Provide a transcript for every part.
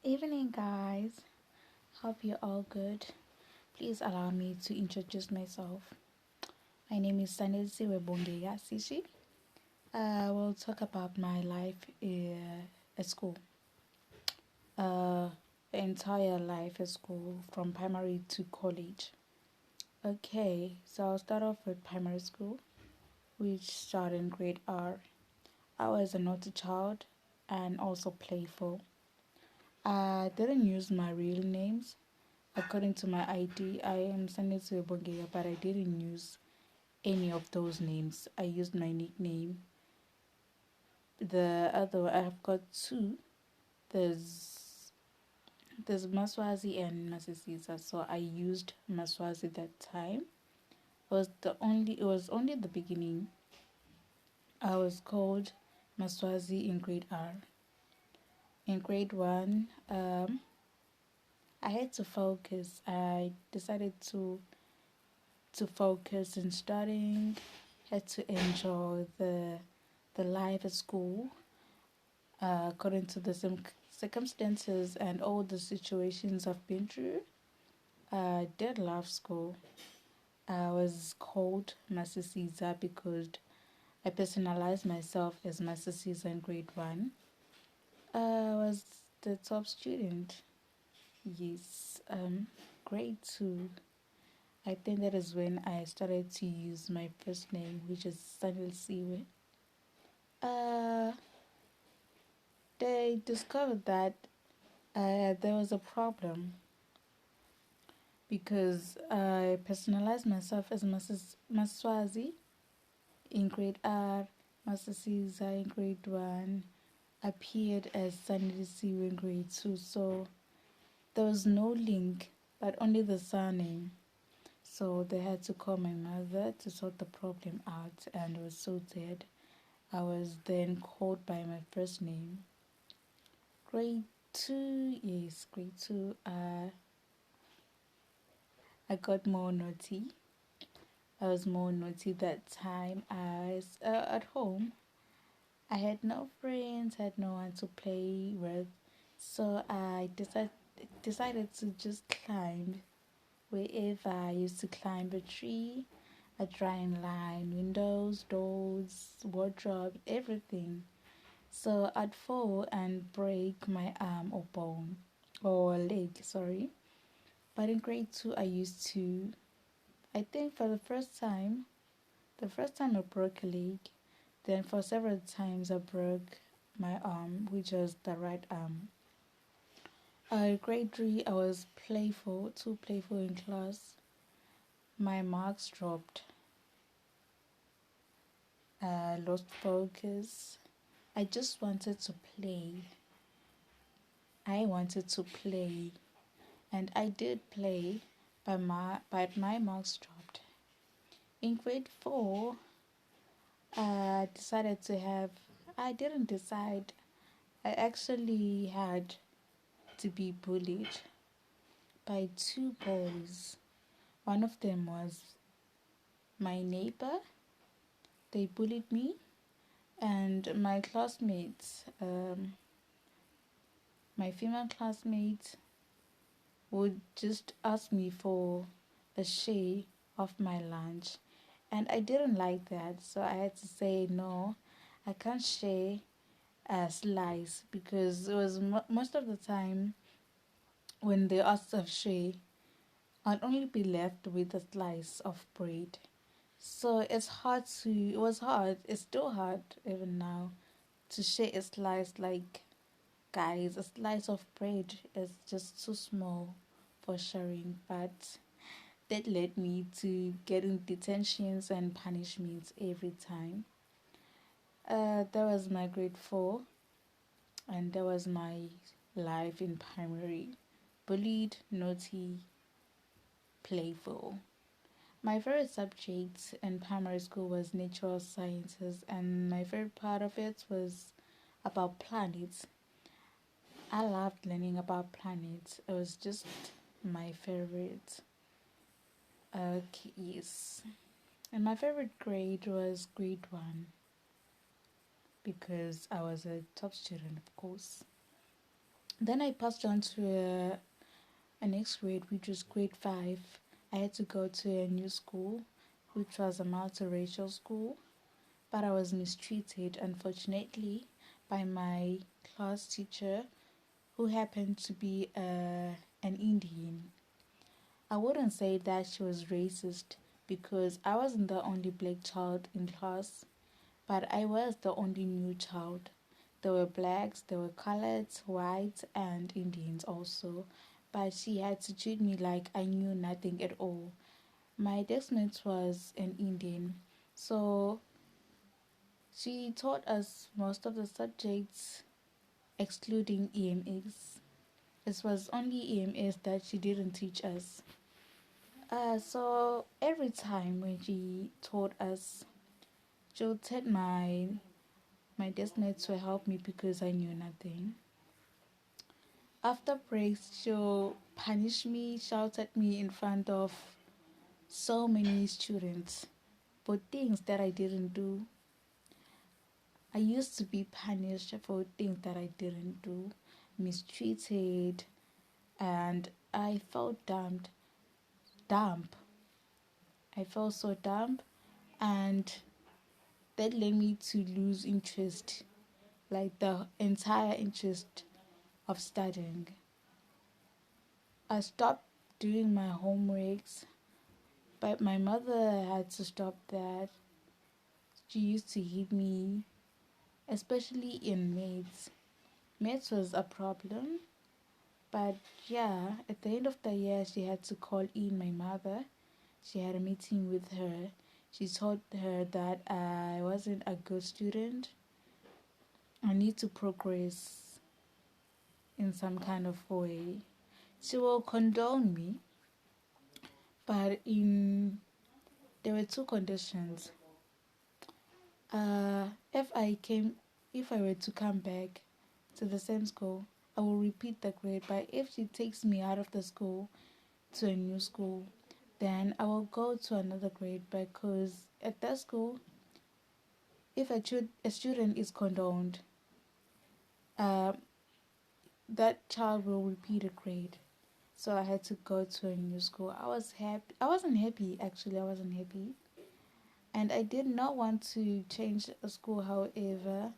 Evening, guys. Hope you're all good. Please allow me to introduce myself. My name is Sanezi Webongeya Sishi. We'll talk about my life at school. The entire life at school from primary to college. Okay, so I'll start off with primary school, which started in grade R. I was a naughty child and also playful. I didn't use my real names. According to my ID, I am Sanetsu Bongeya, but I didn't use any of those names. I used my nickname. The other, I've got two. There's Maswazi and Masisiza, so I used Maswazi that time. It was only the beginning. I was called Maswazi in grade R. In grade 1, I had to focus. I decided to focus in studying, had to enjoy the life at school according to the circumstances and all the situations I've been through. I did love school. I was called Masisiza because I personalized myself as Masisiza in grade 1. I was the top student. Yes. Grade 2. I think that is when I started to use my first name, which is Sanil Siwe. They discovered that there was a problem because I personalized myself as Maswazi in grade R, Masasiza in grade 1, appeared as Sanil Siwe in grade 2. So there was no link, but only the surname. So they had to call my mother to sort the problem out, and it was so sad. I was then called by my first name. Grade 2, yes, grade 2, I got more naughty. I was more naughty that time. I was at home. I had no friends, had no one to play with. So I decided to just climb. Wherever I used to climb a tree, I try and line windows, doors, wardrobe, everything. So I'd fall and break my arm or bone or leg, sorry. But in grade 2, I used to, I think for the first time I broke a leg, then for several times I broke my arm, which was the right arm. Grade 3, I was playful, too playful in class. My marks dropped. I lost focus. I just wanted to play. I wanted to play. And I did play, but my marks dropped. In grade 4, I decided to have, I didn't decide, I actually had to be bullied by two boys. One of them was my neighbor, they bullied me, and my classmates, my female classmates, would just ask me for a share of my lunch. And I didn't like that, so I had to say no, I can't share a slice because it was most of the time when they asked of share, I'd only be left with a slice of bread. So it was hard, it's still hard even now to share a slice. Like, guys, a slice of bread is just too small for sharing, but that led me to getting detentions and punishments every time. That was my grade 4, and that was my life in primary. Bullied, naughty, playful. My favorite subject in primary school was natural sciences, and my favorite part of it was about planets. I loved learning about planets. It was just my favorite. Okay, yes. And my favorite grade was grade 1 because I was a top student, of course. Then I passed on to a next grade, which was grade 5. I had to go to a new school, which was a multiracial school, but I was mistreated, unfortunately, by my class teacher, who happened to be an Indian. I wouldn't say that she was racist because I wasn't the only black child in class, but I was the only new child. There were blacks, there were coloreds, whites, and Indians also. But she had to treat me like I knew nothing at all. My deskmate was an Indian, so she taught us most of the subjects excluding EMS. It was only EMS that she didn't teach us. So every time when she taught us, she would tell my deskmates to help me because I knew nothing. After breaks, she'll punish me, shout at me in front of so many students for things that I didn't do. I used to be punished for things that I didn't do, mistreated, and I felt dumb. I felt so dumb, and that led me to lose interest, like the entire interest of studying. I stopped doing my homeworks, but my mother had to stop that. She used to hit me, especially in maths. Maths was a problem, but yeah, at the end of the year, she had to call in my mother. She had a meeting with her. She told her that I wasn't a good student. I need to progress in some kind of way. She will condone me, but there were two conditions. Uh, if I came, if I were to come back to the same school, I will repeat the grade. But if she takes me out of the school to a new school, then I will go to another grade because at that school, if a student is condoned, uh, that child will repeat a grade. So I had to go to a new school. I was happy. I wasn't happy actually. I wasn't happy, and I did not want to change a school. However,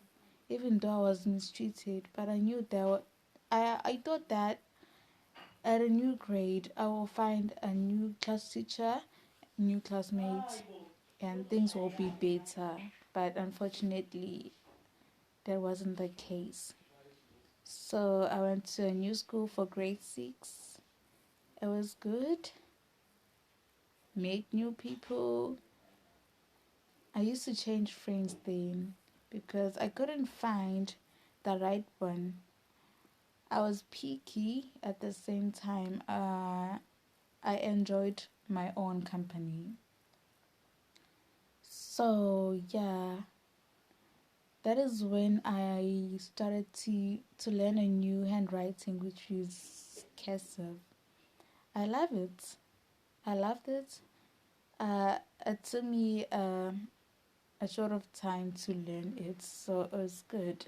even though I was mistreated, but I knew that I thought that at a new grade I will find a new class teacher, new classmates, and things will be better. But unfortunately, that wasn't the case. So I went to a new school for grade 6. It was good. Made new people. I used to change friends then because I couldn't find the right one. I was picky at the same time. I enjoyed my own company. So yeah, that is when I started to learn a new handwriting, which is cursive. I love it. I loved it. It took me a short of time to learn it, so it was good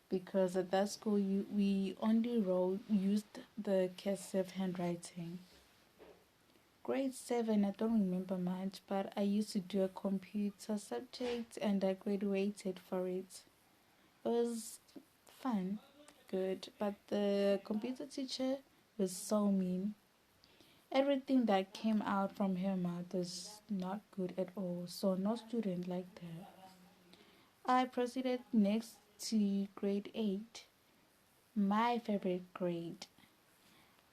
because at that school we only used the cursive handwriting. Grade 7, I don't remember much, but I used to do a computer subject and I graduated for it. It was fun, good, but the computer teacher was so mean. Everything that came out from her mouth was not good at all, so no student liked her. I proceeded next to grade 8, my favorite grade.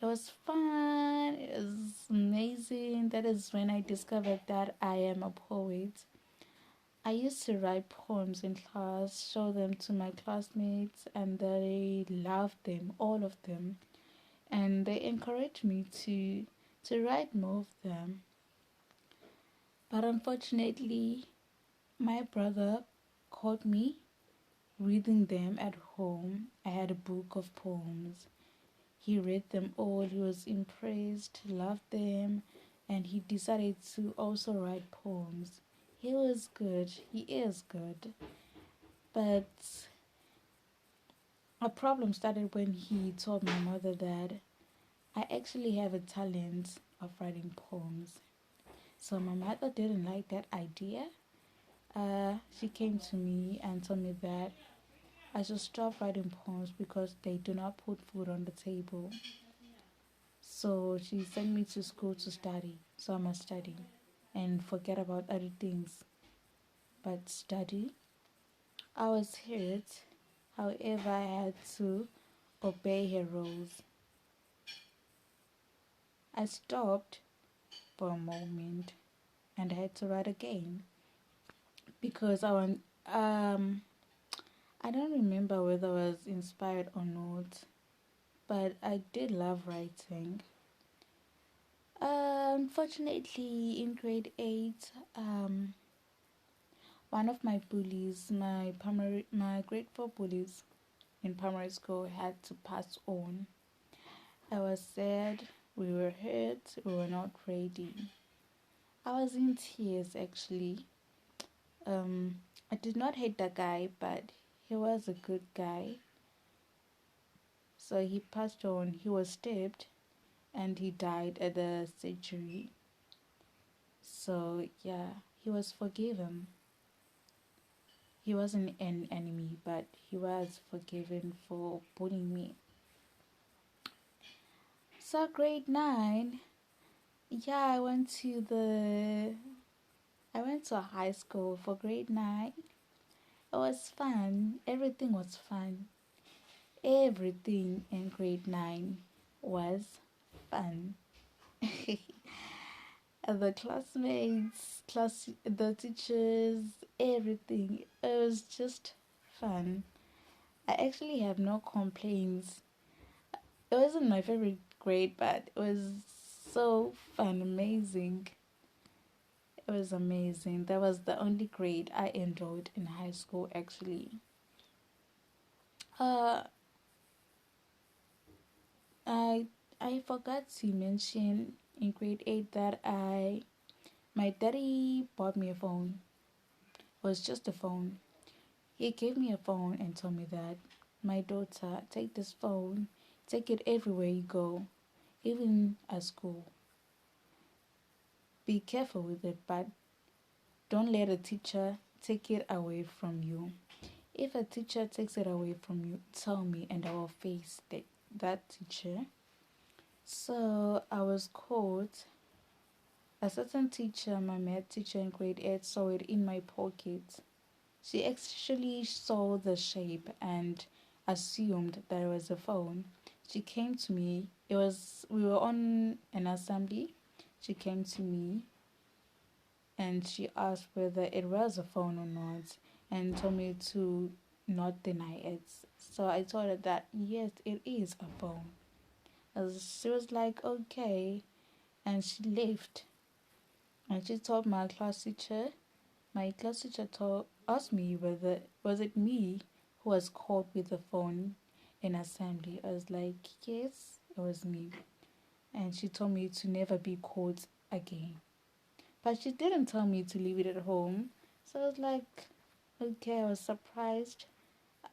It was fun, it was amazing. That is when I discovered that I am a poet. I used to write poems in class, show them to my classmates, and they loved them, all of them. And they encouraged me to write more of them. But unfortunately, my brother caught me reading them at home. I had a book of poems. He read them all, he was impressed, loved them, and he decided to also write poems. He was good, he is good, but a problem started when he told my mother that I actually have a talent of writing poems. So my mother didn't like that idea. She came to me and told me that I should stop writing poems because they do not put food on the table. So she sent me to school to study. So I must study and forget about other things but study. I was hurt. However, I had to obey her rules. I stopped for a moment and I had to write again because I don't remember whether I was inspired or not, but I did love writing. Unfortunately, in grade 8, one of my bullies, my grade 4 bullies in primary school, had to pass on. I was sad, we were hurt, we were not ready. I was in tears actually. Um, I did not hate the guy, but he was a good guy. So he passed on, he was stabbed, and he died at the surgery. So yeah, he was forgiven. He wasn't an enemy, but he was forgiven for bullying me. So grade 9, yeah, I went to high school for grade 9. It was fun. Everything was fun. Everything in grade 9 was fun. The classmates, the teachers, everything. It was just fun. I actually have no complaints. It wasn't my favorite grade, but it was so fun, amazing. It was amazing. That was the only grade I enjoyed in high school, actually. Uh, I I forgot to mention in grade 8 that my daddy bought me a phone. It was just a phone. He gave me a phone and told me that, my daughter, take this phone, take it everywhere you go, even at school. Be careful with it, but don't let a teacher take it away from you. If a teacher takes it away from you, tell me and I will face that teacher. So I was caught. A certain teacher, my math teacher in grade 8, saw it in my pocket. She actually saw the shape and assumed that it was a phone. She came to me. We were on an assembly. She came to me and she asked whether it was a phone or not and told me to not deny it. So I told her that yes, it is a phone. As she was like, okay, and she left. And she told my class teacher. My class teacher asked me whether was it me who was caught with the phone in assembly. I was like, yes, it was me. And she told me to never be caught again. But she didn't tell me to leave it at home. So I was like, okay, I was surprised.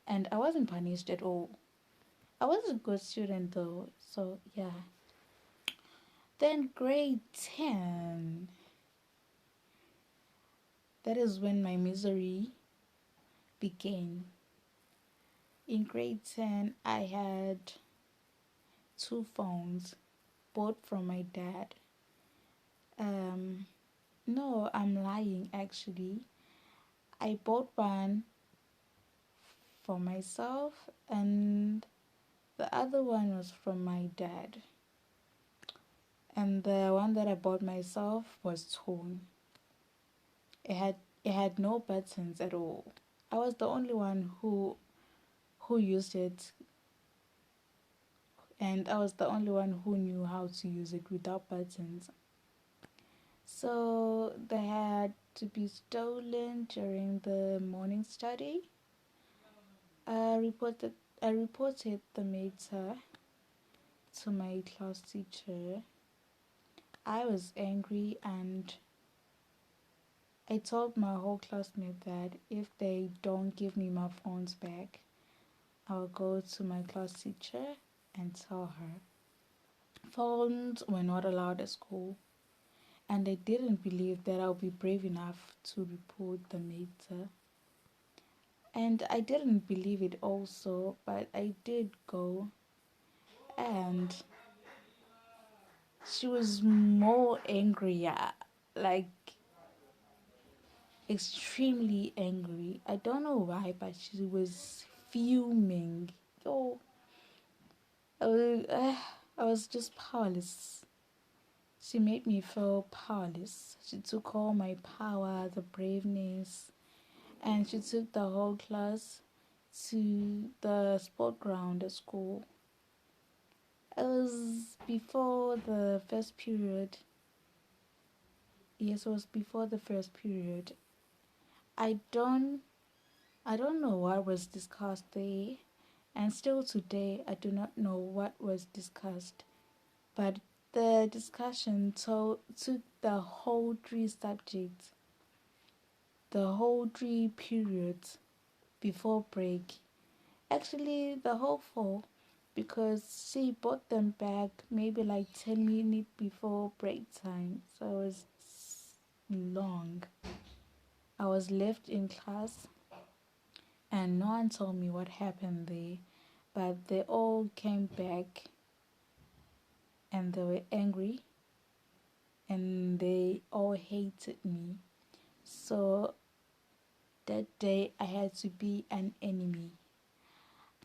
And I wasn't punished at all. I was a good student though. So yeah. Then grade 10. That is when my misery began. In grade 10, I had two phones, both from my dad. Um, no, I'm lying actually. I bought one for myself and the other one was from my dad. And the one that I bought myself was torn. It had it had no buttons at all. I was the only one who used it and I was the only one who knew how to use it without buttons. So they had to be stolen during the morning study. I reported I reported the matter to my class teacher. I was angry and I told my whole classmate that if they don't give me my phones back, I'll go to my class teacher and tell her. Phones were not allowed at school, and I didn't believe that I'll be brave enough to report the matter. And I didn't believe it also, but I did go, and she was more angrier, like extremely angry. I don't know why, but she was fuming. Oh, I was, I was just powerless. She made me feel powerless. She took all my power, the braveness, and she took the whole class to the sport ground at school. It was before the first period. Yes, it was before the first period. I don't I don't know what was discussed there, and still today I do not know what was discussed. But the discussion took the whole 3 subjects, the whole 3 periods before break. Actually, the whole 4, because she brought them back maybe like 10 minutes before break time. So it was long. I was left in class and no one told me what happened there. But they all came back and they were angry and they all hated me. So that day I had to be an enemy.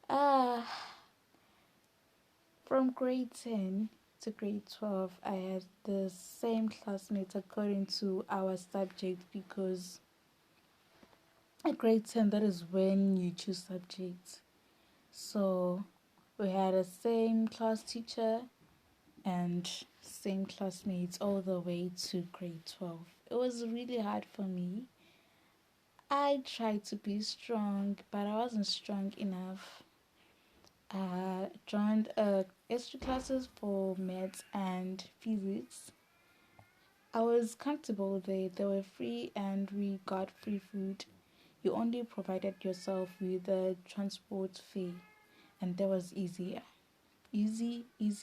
Ah, from grade 10 to grade 12, I had the same classmates according to our subject, because at grade 10, that is when you choose subjects. So we had the same class teacher and same classmates all the way to grade 12. It was really hard for me. I tried to be strong, but I wasn't strong enough. I joined extra classes for maths and physics. I was comfortable there. They were free and we got free food. You only provided yourself with the transport fee, and that was easier. Easiest.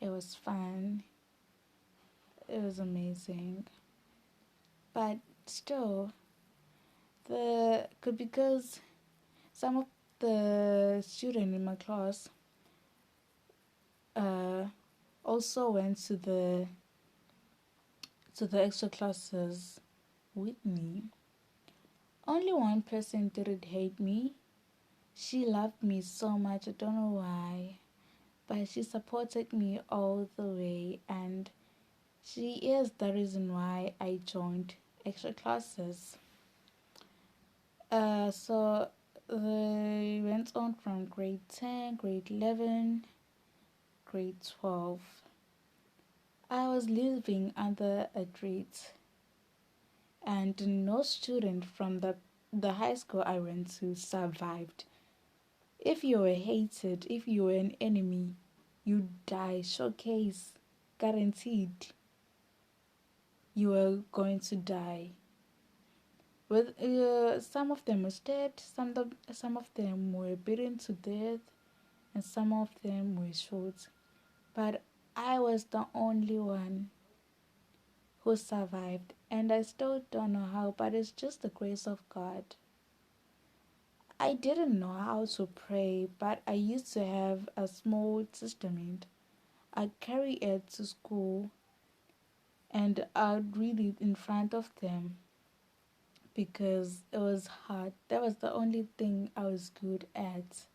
It was fun. It was amazing. But still, because some of the students in my class uh, also went to the extra classes with me. Only one person didn't hate me. She loved me so much. I don't know why, but she supported me all the way, and she is the reason why I joined extra classes. So they went on from grade 10, grade 11, grade 12. I was living under a grade, and no student from the high school I went to survived. If you were hated, if you were an enemy, you die. Showcase, guaranteed. You were going to die. With some of them were dead, some of them were beaten to death, and some of them were shot. But I was the only one who survived, and I still don't know how, but it's just the grace of God. I didn't know how to pray, but I used to have a small testament. I'd carry it to school and I'd read it in front of them because it was hard. That was the only thing I was good at.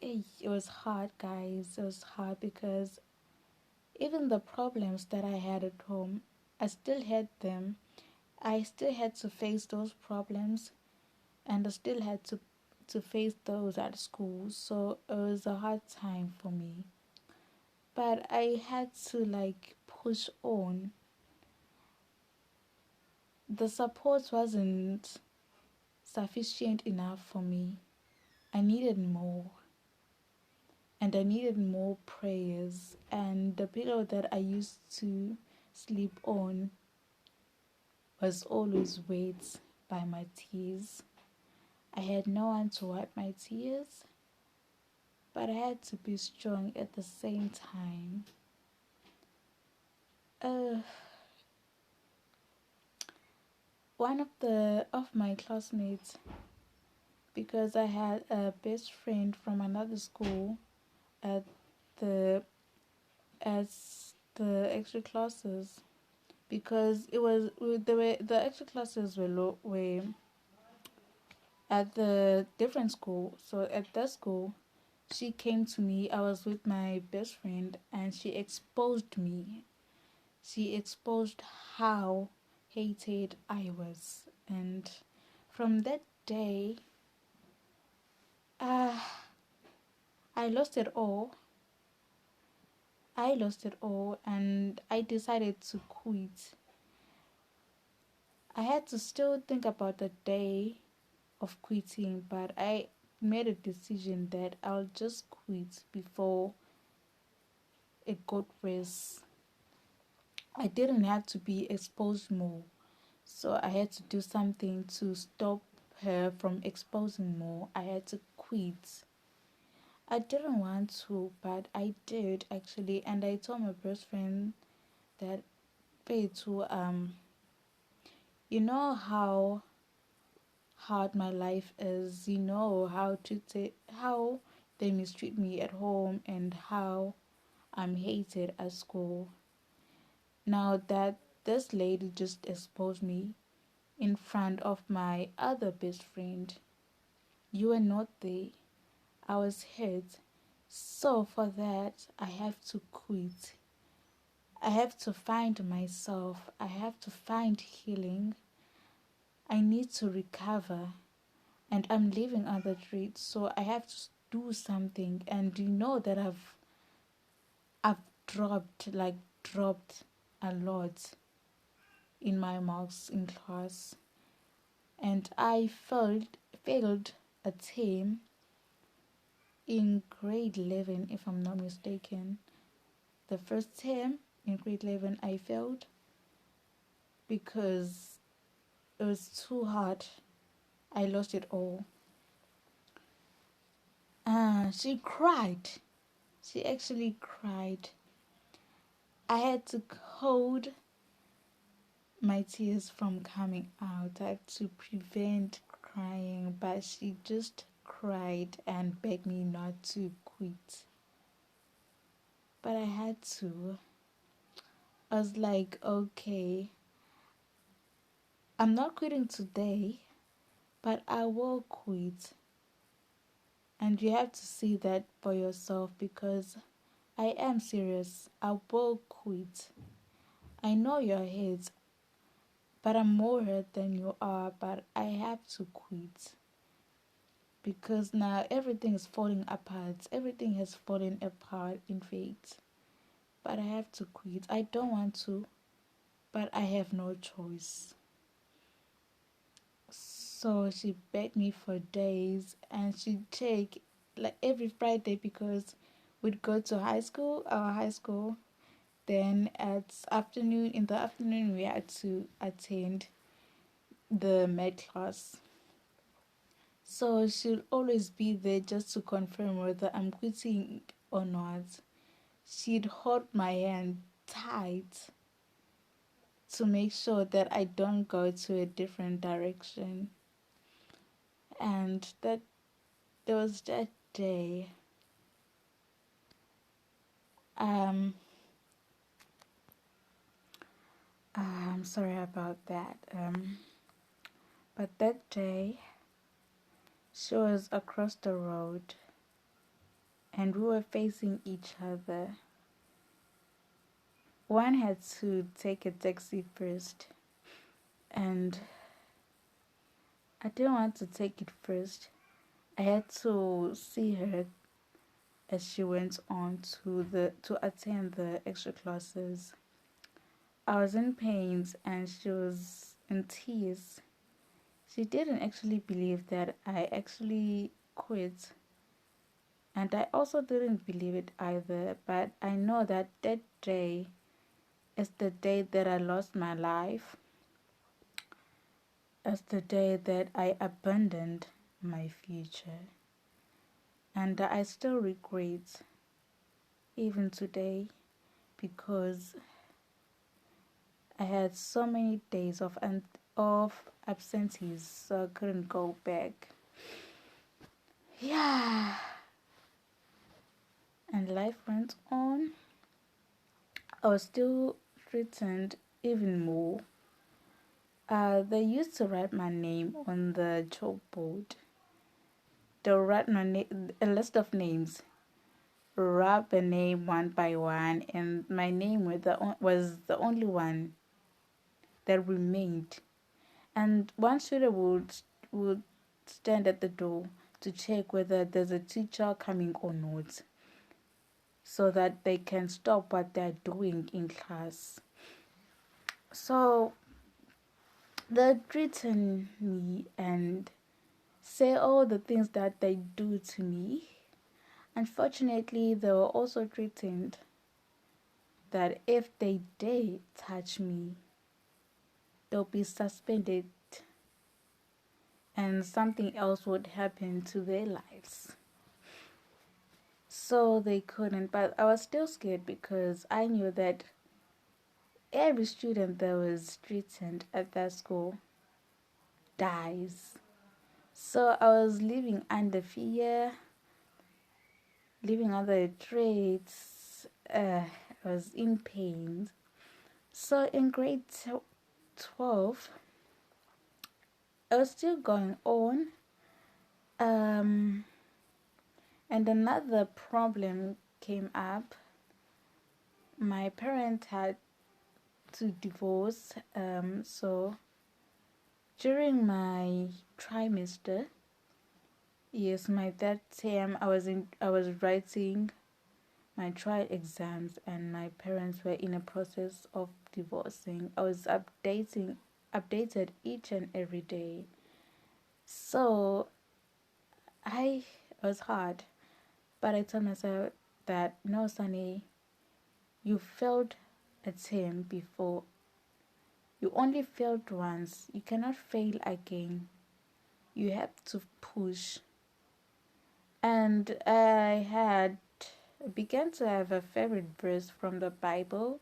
It was hard, guys. It was hard because even the problems that I had at home, I still had them. I still had to face those problems, and I still had to face those at school. So it was a hard time for me. But I had to push on. The support wasn't sufficient enough for me. I needed more. And I needed more prayers. And the pillow that I used to sleep on was always wet by my tears. I had no one to wipe my tears, but I had to be strong at the same time. Uh, one of my classmates, because I had a best friend from another school at the as the extra classes, because it was the extra classes were at the different school. So at that school, she came to me. I was with my best friend, and she exposed me. She exposed how hated I was, and from that day, uh, I lost it all. I lost it all, and I decided to quit. I had to still think about the day of quitting, but I made a decision that I'll just quit before it got worse. I didn't have to be exposed more, so I had to do something to stop her from exposing more. I had to quit. I didn't want to, but I did actually, and I told my best friend that pay to you know how hard my life is, you know how they mistreat me at home and how I'm hated at school. Now that this lady just exposed me in front of my other best friend, you were not there. I was hurt. So for that, I have to quit. I have to find myself. I have to find healing. I need to recover. And I'm living on the streets, so I have to do something. And you know that I've dropped a lot in my marks in class, and I failed a term in grade 11, if I'm not mistaken. The first term in grade 11 I failed because it was too hard. I lost it all. She cried. She actually cried. I had to hold my tears from coming out. I had to prevent crying, but she just cried and begged me not to quit. But I had to. I was like, okay, I'm not quitting today, but I will quit. And you have to see that for yourself, because I am serious. I will quit. I know you're hurt, but I'm more hurt than you are, but I have to quit. Because now everything is falling apart. Everything has fallen apart in fate. But I have to quit. I don't want to, but I have no choice. So she begged me for days, and she'd take like every Friday, because we'd go to our high school. Then in the afternoon, we had to attend the med class. So she'll always be there just to confirm whether I'm quitting or not. She'd hold my hand tight to make sure that I don't go to a different direction. And that there was that day. Um, I'm sorry about that. But that day, she was across the road, and we were facing each other. One had to take a taxi first, and I didn't want to take it first. I had to see her as she went on to attend the extra classes. I was in pain and she was in tears. She didn't actually believe that I actually quit, and I also didn't believe it either, but I know that that day is the day that I lost my life. It's the day that I abandoned my future. And I still regret even today because I had so many days of absentees, so I couldn't go back. Yeah, and life went on. I was still threatened even more. They used to write my name on the chalkboard. They'll write a list of names, rub the name one by one, and my name was the only one that remained. And one student would stand at the door to check whether there's a teacher coming or not, so that they can stop what they're doing in class. So they threaten me and say all the things that they do to me. Unfortunately, they were also threatened that if they dare touch me, they'll be suspended and something else would happen to their lives. So they couldn't, but I was still scared because I knew that every student that was threatened at that school dies. So I was living under fear, living under threats. I was in pain. So in grade 12, I was still going on. And another problem came up. My parents had to divorce. So during my trimester, yes, my third term, I was writing my trial exams, and my parents were in a process of divorcing. I was updated each and every day. So I was hard, but I told myself that no, Sunny, you failed a term before. You only failed once. You cannot fail again. You have to push. And I began to have a favorite verse from the Bible,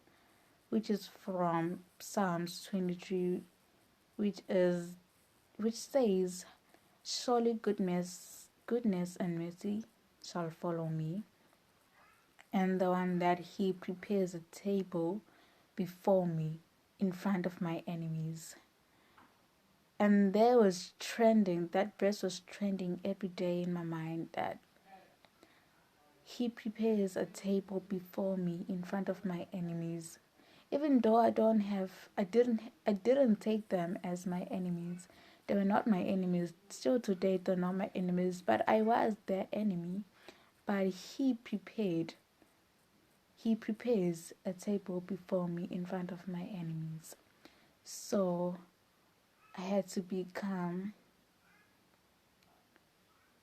which is from Psalms 23, which says, "Surely goodness and mercy shall follow me, and the one that He prepares a table before me in front of my enemies." And that verse was trending every day in my mind, that He prepares a table before me in front of my enemies. Even though I didn't take them as my enemies. They were not my enemies. Still today, they're not my enemies, but I was their enemy. But He prepares a table before me in front of my enemies. So I had to be calm.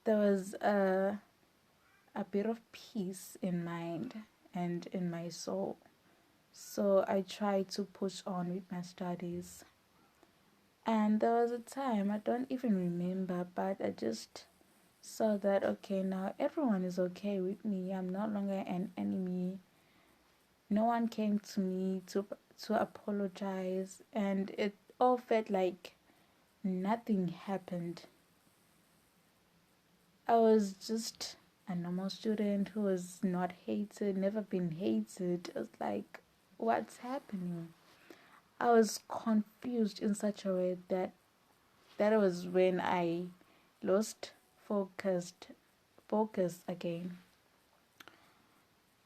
There was a bit of peace in mind and in my soul. So I tried to push on with my studies. And there was a time, I don't even remember, but I just saw that, okay, now everyone is okay with me. I'm no longer an enemy. No one came to me to apologize, and it all felt like nothing happened. I was just a normal student who was not hated, never been hated. It was like, what's happening? I was confused in such a way that was when I lost focus again.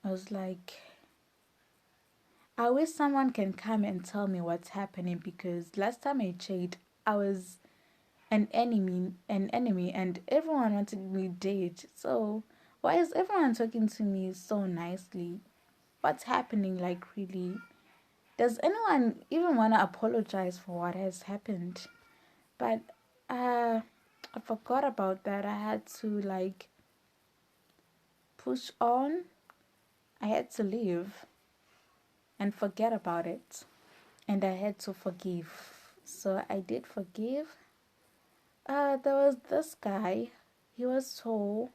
I was like, I wish someone can come and tell me what's happening, because last time I checked, I was an enemy, and everyone wanted me dead. So why is everyone talking to me so nicely? What's happening? Like, really? Does anyone even want to apologize for what has happened? But I forgot about that. I had to push on. I had to leave and forget about it. And I had to forgive. So I did forgive. There was this guy. He was so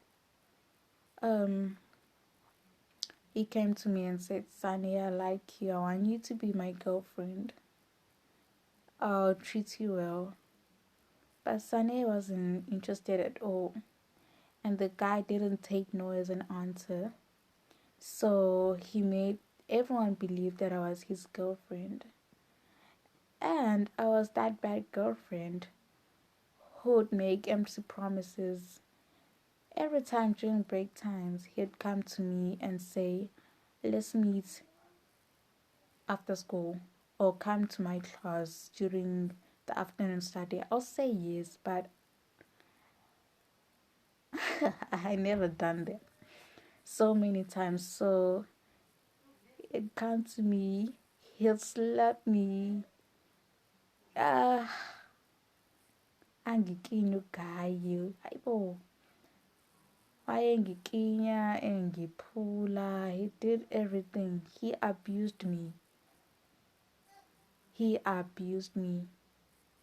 um he came to me and said, Sunny, I like you. I want you to be my girlfriend. I'll treat you well. But Sunny wasn't interested at all. And the guy didn't take no as an answer. So he made everyone believe that I was his girlfriend. And I was that bad girlfriend who would make empty promises. Every time during break times, he'd come to me and say, let's meet after school or come to my class during the afternoon study. I'll say yes, but I never done that so many times. So he'd come to me, he'll slap me. Angikinya ugayi, hayibo. Wayengikinya, engiphula. He did everything. He abused me.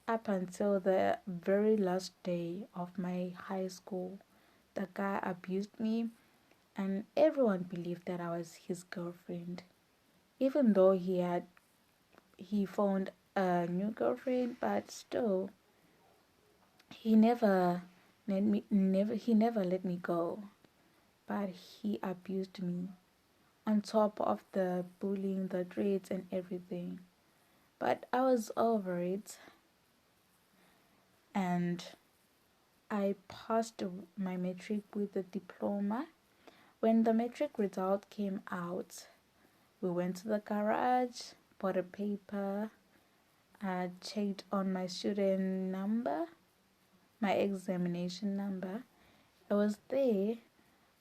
Up until the very last day of my high school. The guy abused me, and everyone believed that I was his girlfriend. Even though he found a new girlfriend, but still he never let me go. But he abused me on top of the bullying, the threats and everything. But I was over it, and I passed my matric with a diploma. When the matric result came out, we went to the garage, bought a paper, I checked on my student number, my examination number. It was there,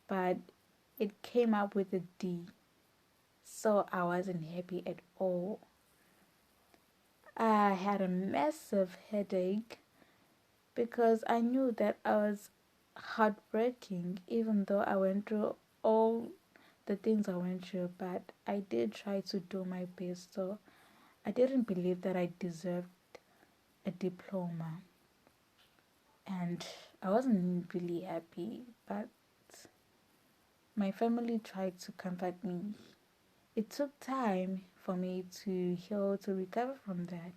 but it came up with a D. So I wasn't happy at all. I had a massive headache because I knew that I was heartbreaking, even though I went through all the things I went through, but I did try to do my best. So I didn't believe that I deserved a diploma, and I wasn't really happy, but my family tried to comfort me. It took time for me to heal, to recover from that,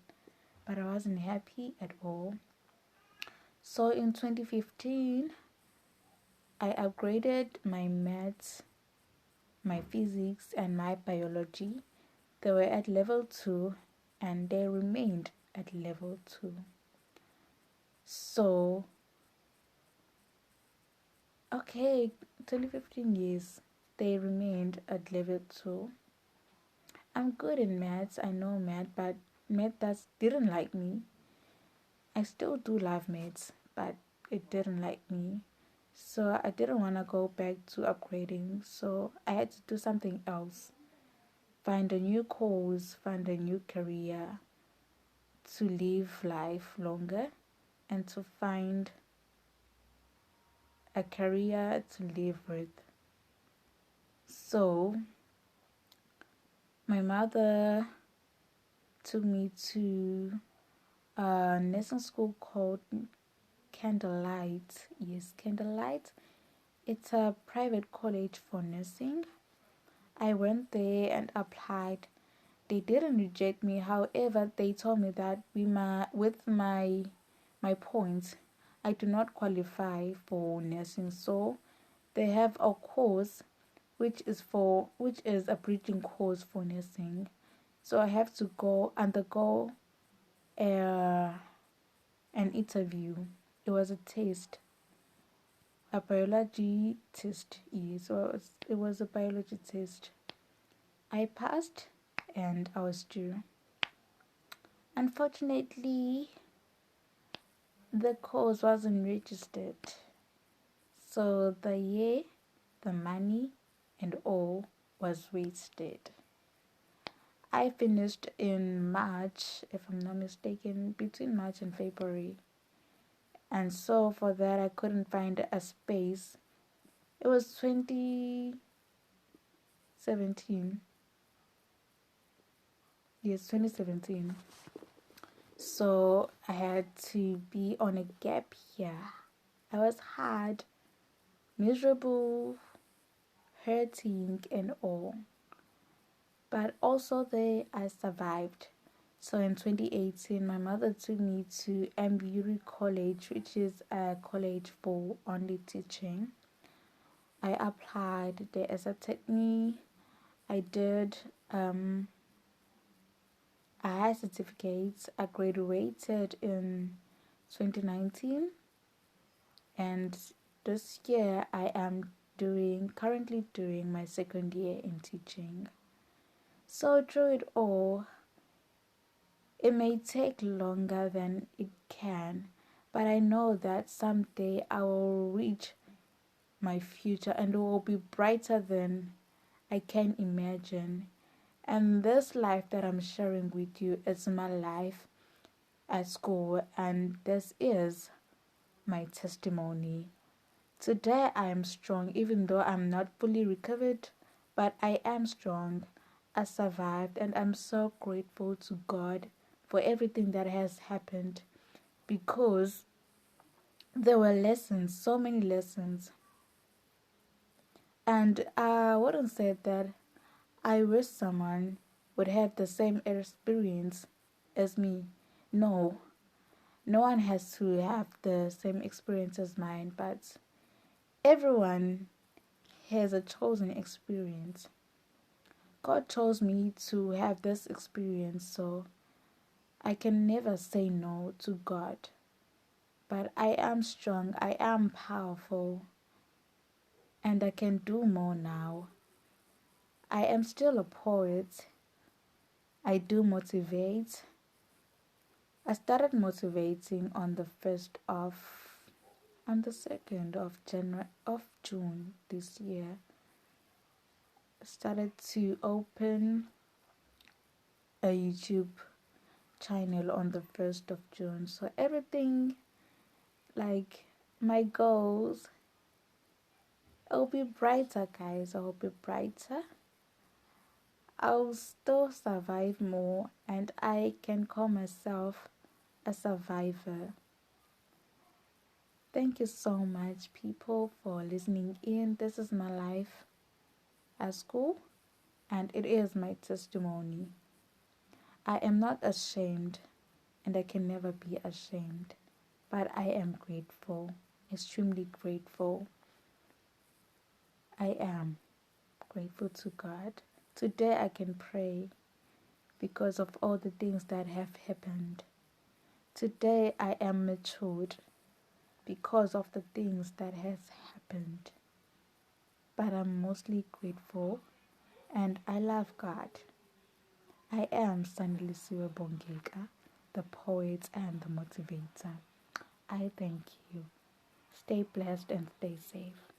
but I wasn't happy at all. So in 2015, I upgraded my maths, my physics, and my biology. They were at level 2 and they remained at level 2. So, okay, 2015 years, they remained at level 2. I'm good in maths, I know math, but math didn't like me. I still do love maths, but it didn't like me. So I didn't want to go back to upgrading, so I had to do something else. Find a new course, find a new career to live life longer and to find a career to live with. So my mother took me to a nursing school called Candlelight. Yes, Candlelight. It's a private college for nursing. I went there and applied. They didn't reject me. However, they told me that with my points, I do not qualify for nursing. So they have a course which is a bridging course for nursing. So I have to undergo uh, an interview. It was a test, a biology test. Yes, so it was a biology test. I passed, and I was due. Unfortunately, the course wasn't registered. So the year, the money, and all was wasted. I finished in March, if I'm not mistaken, between March and February. And so for that, I couldn't find a space. It was 2017. Yes, 2017. So I had to be on a gap year. I was hard, miserable, hurting, and all. But also there, I survived. So in 2018, my mother took me to Mburi College, which is a college for only teaching. I applied. They accepted me. I did. I had certificates. I graduated in 2019, and this year I am currently doing my second year in teaching. So through it all, it may take longer than it can, but I know that someday I will reach my future and it will be brighter than I can imagine. And this life that I'm sharing with you is my life at school, and this is my testimony. Today I am strong, even though I'm not fully recovered, but I am strong. I survived, and I'm so grateful to God for everything that has happened because there were lessons, so many lessons. And I wouldn't say that I wish someone would have the same experience as me. No, no one has to have the same experience as mine, but everyone has a chosen experience. God chose me to have this experience, so I can never say no to God. But I am strong, I am powerful, and I can do more now. I am still a poet. I do motivate. I started motivating on the 2nd of June this year. I started to open a YouTube channel on the 1st of June. So everything, like my goals, it'll be brighter, guys. I'll be brighter. I'll still survive more, and I can call myself a survivor. Thank you so much, people, for listening in. This is my life at school, and it is my testimony. I am not ashamed, and I can never be ashamed, but I am grateful, extremely grateful. I am grateful to God. Today I can pray because of all the things that have happened. Today I am matured because of the things that has happened. But I'm mostly grateful and I love God. I am Sandilisiwe Bongeka, the poet and the motivator. I thank you. Stay blessed and stay safe.